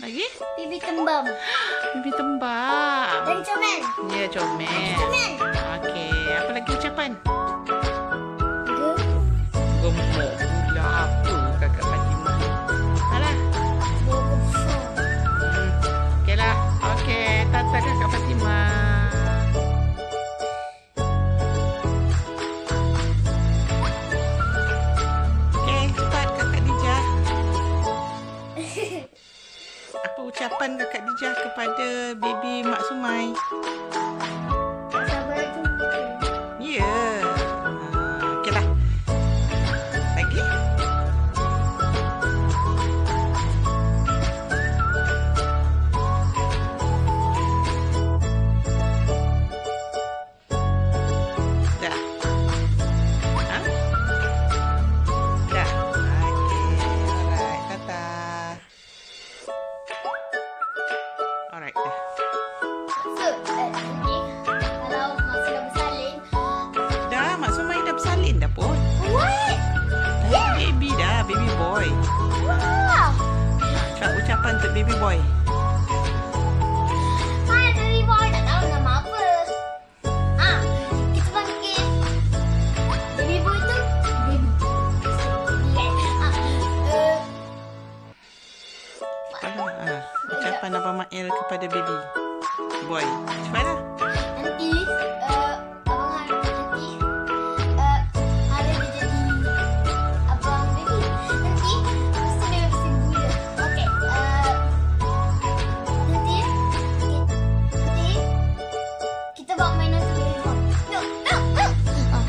Lagi? Bibi tembam. Bibi tembam. Dan comel. Ya, comel. Comel. Okey, apa lagi ucapan? Gemuk. Gemuk pula apa kakak Fatimah? Alah. Besar. Okeylah. Okey, tata kakak Fatimah. Okey, cepat kakak Dijah. Apa ucapan kakak Dijah kepada baby Mak Sumai? Tak sabar jumpa. Ya. Okeylah. Lagi? Dah. Ha? Dah. Okey. Alright. Tata. Alright dah. So, kalau Mak sudah bersalin. Dah, Mak Sumai dah bersalin dah pun. What? Dah baby dah, baby boy. Wow. Cakap ucapan untuk baby boy. Hai, baby boy. Tak tahu nama apa. Kita panggil baby boy tu baby. Ucapan Abang Mail kepada baby boy. Cepatlah. Nanti abang nanti hari dia jadi abang baby. Nanti mesti dia mesti gula. Okey. Nanti kita bawa mainan tu baby boy. No. Nanti abang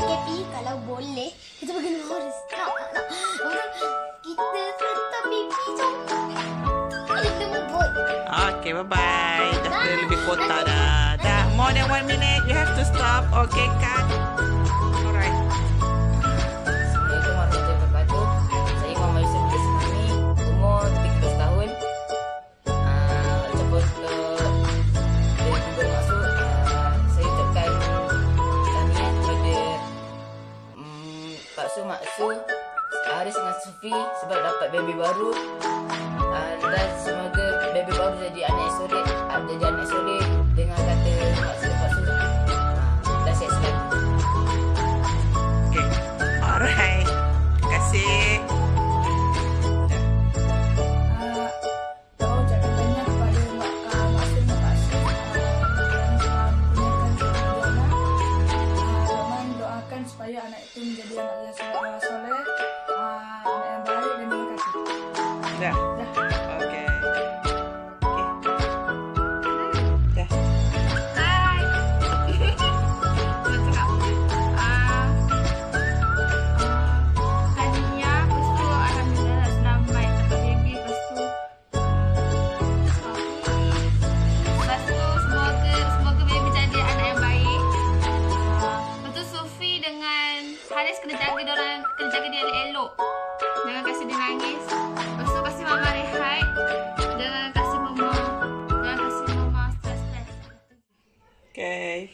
Kepi kalau boleh kita pergi Morris. No. Kita serta baby lembut. Okay, bye-bye. Dah lebih kota dah. Dah, more than 1 minute. You have to stop. Okay, cut. Alright. Assalamualaikum warahmatullahi wabarakatuh. Saya Muhammad Yusuf Desmani, umur 13 tahun. Ucapan untuk baby bermaksud saya ucapkan tahniah kepada Pak Su, Mak Su, Haris dengan Sufi sebab dapat baby baru. Dan semoga baby baru jadi anak soleh dengan kata Mak Su dan Pak Su. Dan sihat selalu. Okay. Alright. Terima kasih. Saya ucapkan tahniah kepada Mak Su dan Pak Su kerana telah kurniakan seorang anak. Rahman doakan supaya anak itu menjadi anak yang soleh, anak yang baik dan dengan kasih. Dah. Dah. Okay. Dah. Hai. Nak cakap tahniah, lepas tu alhamdulillah dah selamat dapat baby, lepas tu semoga baby jadi anak yang baik. Lepas tu Sufi dengan Haris kena jaga dia elok. Jangan kasi dia nangis. Lepas tu kasi mama rehat. Jangan kasi mama stres-stres. Okay.